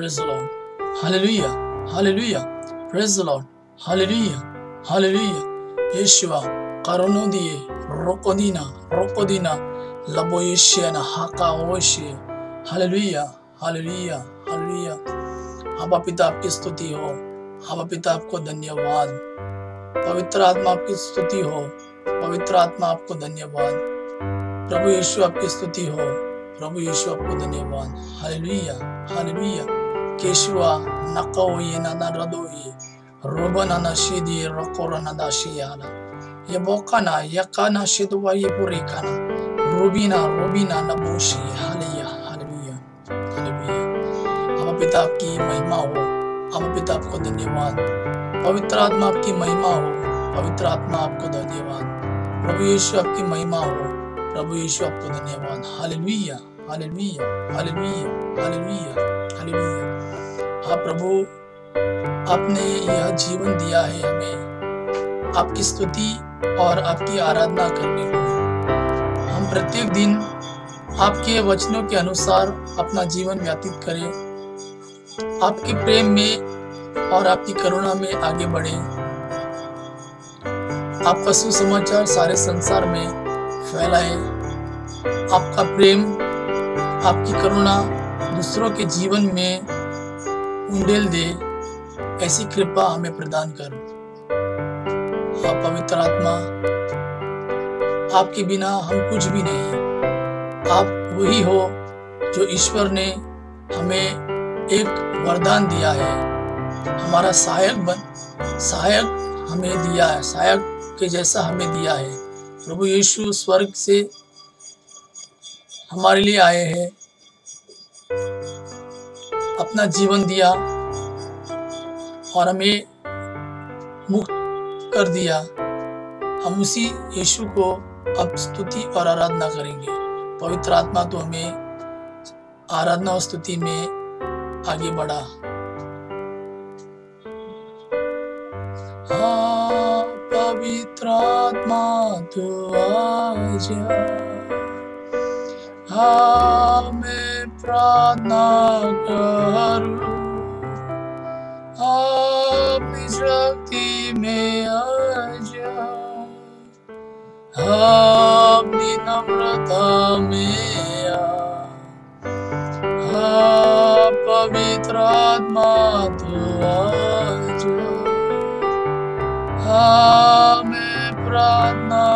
Praise the Lord. Hallelujah. Hallelujah. Praise the Lord. Hallelujah. Hallelujah. Yeshua, karonodiye, rokodina, laboyeshena, haka ओशे. Hallelujah. Hallelujah. Hallelujah. आबा पिता आपकी स्तुति हो, आबा पिता आपको धन्यवाद, पवित्र आत्मा आपकी स्तुति हो, पवित्र आत्मा आपको धन्यवाद, प्रभु यीशु आपकी स्तुति हो, प्रभु यीशु आपको धन्यवाद। Hallelujah, hallelujah. केशवा नकोये ना रदोये, रोबना ना शिदी रकोरना दाशियाला, ये बोकाना यकाना शिदवा ये पुरेकाना, रोबिना नबोशी। Hallelujah, hallelujah, hallelujah. आबा पिता आपकी महिमा हो, आबा पिता आपको धन्यवाद, पवित्र आत्मा आपकी महिमा हो, पवित्र आत्मा आपको धन्यवाद, प्रभु यीशु आपकी महिमा हो, प्रभु यीशु आपको धन्यवाद। Hallelujah, hallelujah, hallelujah, hallelujah, hallelujah. हाँ प्रभु, आपने यह जीवन दिया है हमें आपकी स्तुति और आपकी आराधना करने को। हम प्रत्येक दिन आपके वचनों के अनुसार अपना जीवन व्यतीत करें, आपके प्रेम में और आपकी करुणा में आगे बढ़े, आपका सुसमाचार सारे संसार में फैलाए, आपका प्रेम, आपकी करुणा दूसरों के जीवन में उंडेल दे, ऐसी कृपा हमें प्रदान कर। हाँ पवित्र आत्मा, आपके बिना हम कुछ भी नहीं। आप वही हो जो ईश्वर ने हमें एक वरदान दिया है, हमारा सहायक हमें दिया है, सहायक के जैसा हमें दिया है। प्रभु यीशु स्वर्ग से हमारे लिए आए हैं, अपना जीवन दिया और हमें मुक्त कर दिया। हम उसी यीशु को अब स्तुति और आराधना करेंगे। पवित्र आत्मा तो हमें आराधना और स्तुति में आगे बढ़ा। हाँ पवित्र आत्मा तो आजा, हाँ मैं प्रार्थना करूं, अपनी शक्ति में आजा, अपनी नम्रता में आ, हाँ पवित्र आत्मा तो आजा, हाँ मैं प्रार्थना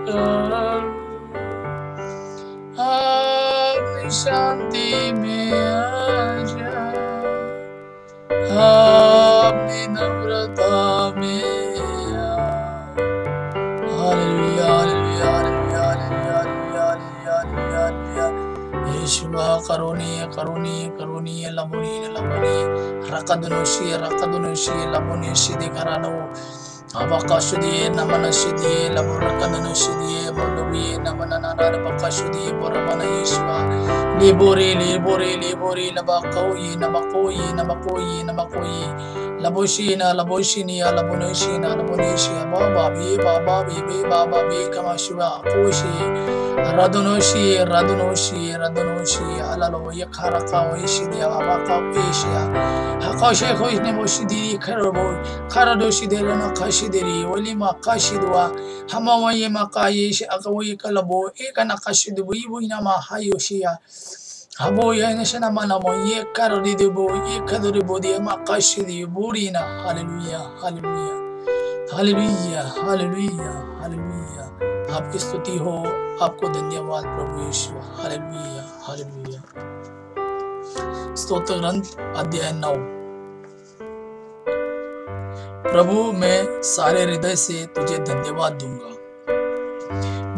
करूं, अपनी शांति में आजा, अपनी नम्रता में आ। Hallelujah, hallelujah, hallelujah, hallelujah, hallelujah, hallelujah. Yeshua करोनी लबोनी रकदनोशी लबोनी दिखरानो Abakashudi Namanashidi Laborakadanoshidi Bolobi Namanana Bakashudi Borabana Yeshua Libori Nabakoyi Laboshini Baba Bibi Kamashua Koshi Radonoshi Alalo Yakaraka Ishidi Abaka Asia Hakashe Hoshnemoshidi Karadoshi Delana Kashideri Olima Kashidwa Hamawaye Makayish Akawi Kalabo Ekanakashidu Winama Hayoshia Haboya Nashana Manamo Ye Karadibo Ye Kadoribodi Makashidi Burina. Hallelujah, Hallelujah, Hallelujah, Hallelujah, Hallelujah. आपकी स्तुति हो, आपको धन्यवाद प्रभु यीशु। Hallelujah, hallelujah. स्तोत्र ग्रंथ अध्याय 9। प्रभु मैं सारे हृदय से तुझे धन्यवाद दूंगा,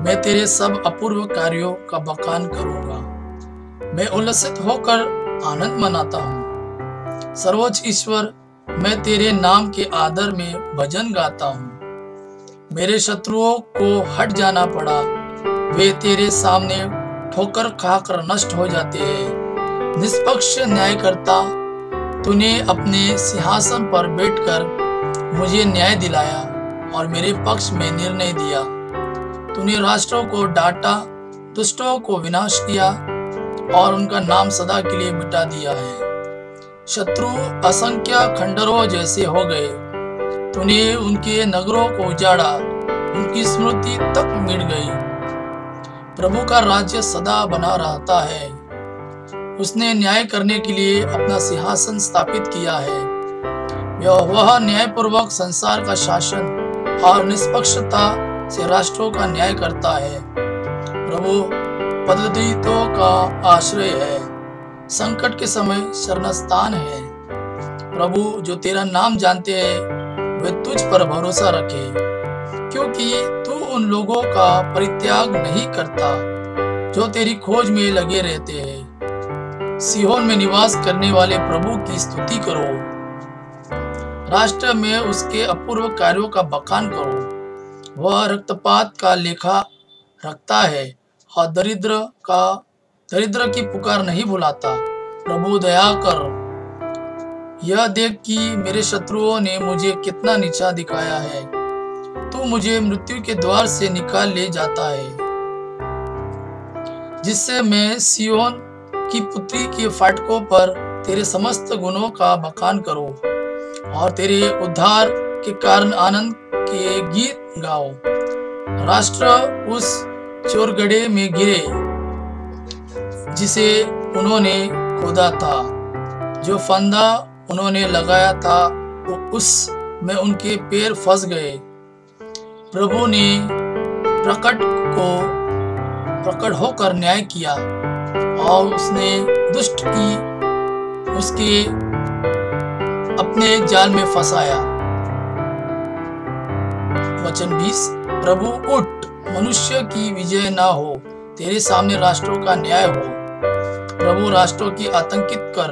मैं तेरे सब अपूर्व कार्यों का बखान करूंगा, मैं उल्लसित होकर आनंद मनाता हूँ। सर्वोच्च ईश्वर, मैं तेरे नाम के आदर में भजन गाता हूँ। मेरे शत्रुओं को हट जाना पड़ा, वे तेरे सामने ठोकर खाकर नष्ट हो जाते हैं। निष्पक्ष न्यायकर्ता, तूने अपने सिंहासन पर बैठकर मुझे न्याय दिलाया और मेरे पक्ष में निर्णय दिया। तूने राष्ट्रों को डांटा, दुष्टों को विनाश किया और उनका नाम सदा के लिए मिटा दिया है। शत्रु असंख्य खंडरों जैसे हो गए। तूने उनके नगरों को उजाड़ा, उनकी स्मृति तक मिट गई। प्रभु का राज्य सदा बना रहता है। उसने न्याय करने के लिए अपना सिंहासन स्थापित किया है। वह न्यायपूर्वक संसार का शासन और निष्पक्षता से राष्ट्रों का न्याय करता है। प्रभु पतितों का आश्रय है, संकट के समय शरणस्थान है। प्रभु जो तेरा नाम जानते हैं वे तुझ पर भरोसा रखे, क्योंकि तू उन लोगों का परित्याग नहीं करता जो तेरी खोज में लगे रहते हैं। सिहोन में निवास करने वाले प्रभु की स्तुति करो, राष्ट्र में उसके अपूर्व कार्यों का बखान करो। वह रक्तपात का लेखा रखता है और दरिद्र की पुकार नहीं भुलाता। प्रभु दया कर, यह देख कि मेरे शत्रुओं ने मुझे कितना नीचा दिखाया है। तू मुझे मृत्यु के द्वार से निकाल ले जाता है, जिससे मैं सियोन की पुत्री के फाटकों पर तेरे समस्त गुणों का बखान करूं और तेरे उद्धार के कारण आनंद के गीत गाओ। राष्ट्र उस चोरगढ़े में गिरे जिसे उन्होंने खोदा था, जो फंदा उन्होंने लगाया था उस में उनके पैर फंस गए। प्रभु ने प्रकट होकर न्याय किया और उसने दुष्ट की उसके अपने जाल में फंसाया। वचन 20। प्रभु उठ, मनुष्य की विजय ना हो, तेरे सामने राष्ट्रों का न्याय हो। प्रभु राष्ट्रों की आतंकित कर,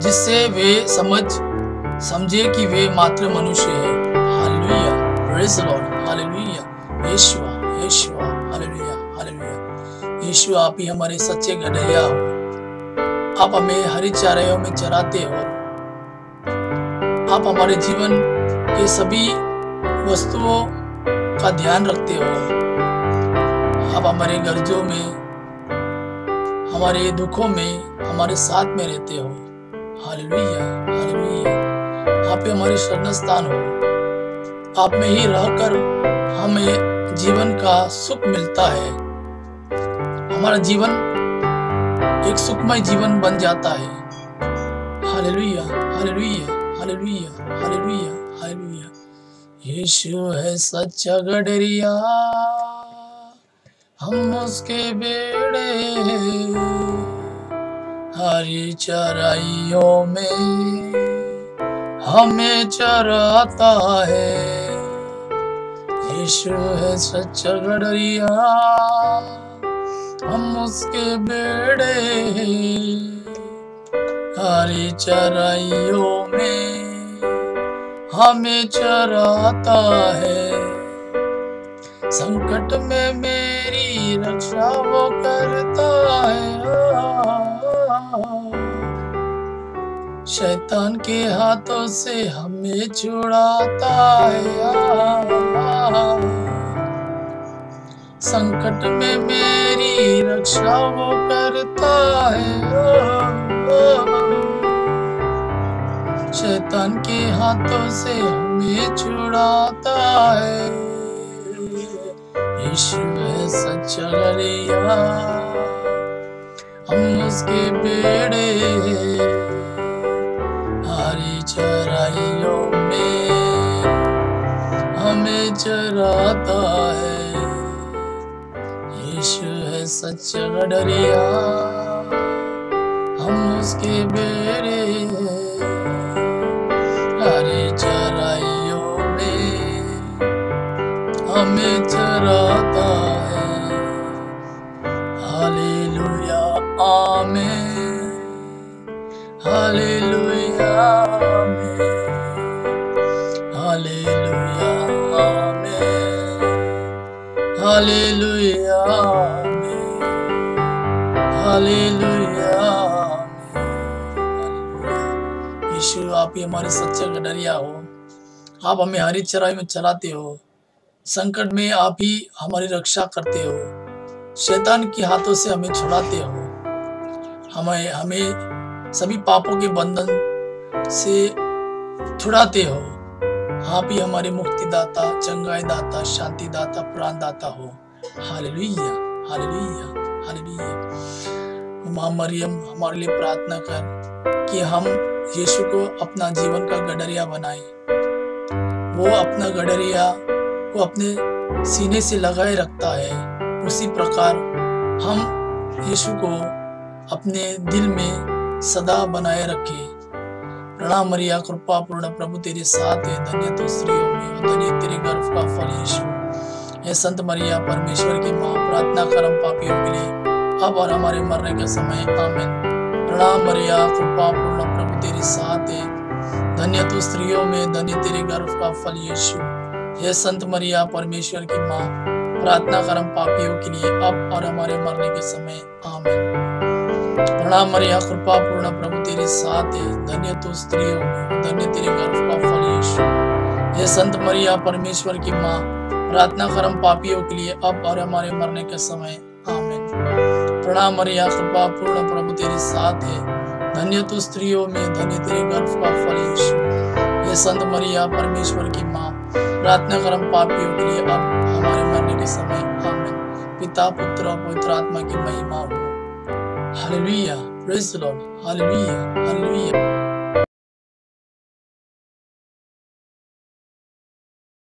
जिससे वे समझे कि वे मात्र मनुष्य हैं। Hallelujah, praise the Lord, hallelujah. Yeshua, Yeshua, hallelujah, hallelujah. Yeshu, आप ही हमारे सच्चे गदहिया हो। आप हमें हरी चाराइयों में चराते हो। आप हमारे जीवन के सभी वस्तुओं का ध्यान रखते हो। आप हमारे गर्जों में, हमारे दुखों में हमारे साथ में रहते हो। Hallelujah, hallelujah. आप ही हमारे शरणस्थान हो। आप में ही रहकर हमें जीवन का सुख मिलता है। हमारा जीवन एक सुखमय जीवन बन जाता है। Hallelujah, hallelujah, hallelujah, hallelujah, hallelujah. Yeshu है सच्चा गडरिया, हम उसके बेड़े हरी चराइयों में हमें चराता है। यीशु है सच्चा गडरिया, हम उसके बेड़े हरी चराइयों में हमें चराता है। संकट में मेरी रक्षा वो करता है, शैतान के हाथों से हमें छुड़ाता है। संकट में मेरी रक्षा वो करता है, शैतान के हाथों से हमें छुड़ाता है। यीशु है सच्चा गदरिया, हम उसके बेड़े हरी चराइयों में हमें चराता है। यीशु है सच्चा गदरिया, हम उसके बेड़े हरी चराइयों में हमें चराता है। हालेलुया, आमीन, हालेलुया, आमीन, हालेलुया, आमीन, हालेलुया, आमीन, हालेलुया, आमीन। यीशु, आप ही हमारे सच्चे गडरिया हो। आप हमें हरी चराई में चलाते हो। संकट में आप ही हमारी रक्षा करते हो। शैतान के हाथों से हमें छुड़ाते हो। हमें हमें सभी पापों के बंधन से छुड़ाते हो। आप ही हमारे मुक्तिदाता, चंगाई दाता, शांति दाता, प्राण दाता हो। Hallelujah, hallelujah, hallelujah. माँ मरियम हमारे लिए प्रार्थना कर कि हम यीशु को अपना जीवन का गडरिया बनाए। वो अपना गडरिया को अपने सीने से लगाए रखता है, उसी प्रकार हम यीशु को अपने दिल में सदा बनाए रखें। प्रणाम मरिया, कृपा पूर्ण, प्रभु तेरे साथ है, धन्य तू स्त्रियों में और धन्य तेरे गर्भ का फल यीशु। हे संत मरिया, परमेश्वर की माँ, प्रार्थना कर हम पापियों के लिए, अब और हमारे मरने के समय, आमीन। प्रणाम मरिया, कृपा पूर्ण, प्रभु तेरे साथ है, धन्य तू स्त्रियों में, धन्य तेरे गर्भ का फल यीशु। हे संत मरिया, परमेश्वर की माँ, प्रार्थना कर हम पापियों के लिए, अब और हमारे मरने के समय, आमीन। प्रणाम मरिया, कृपा पूर्ण, प्रभु तेरे साथ है, धन्य तू स्त्रियों में, धन्य तेरे गर्भ का फल यीशु। हे संत मरिया, परमेश्वर की माँ, प्रार्थना कर हम पापियों के लिए, अब और हमारे मरने के समय, आमीन। प्रणाम मरिया, कृपा पूर्ण, प्रभु तेरे साथ है, धन्य तू स्त्रियों में, धन्य तेरे गर्भ का फल यीशु। हे संत मरिया, परमेश्वर की माँ, प्रार्थना कर हम पापियों के लिए, अब हमारे मरने के समय, आमीन। पिता, पुत्र और पवित्र आत्मा की महिमा हो। Hallelujah, praise the Lord, hallelujah, hallelujah.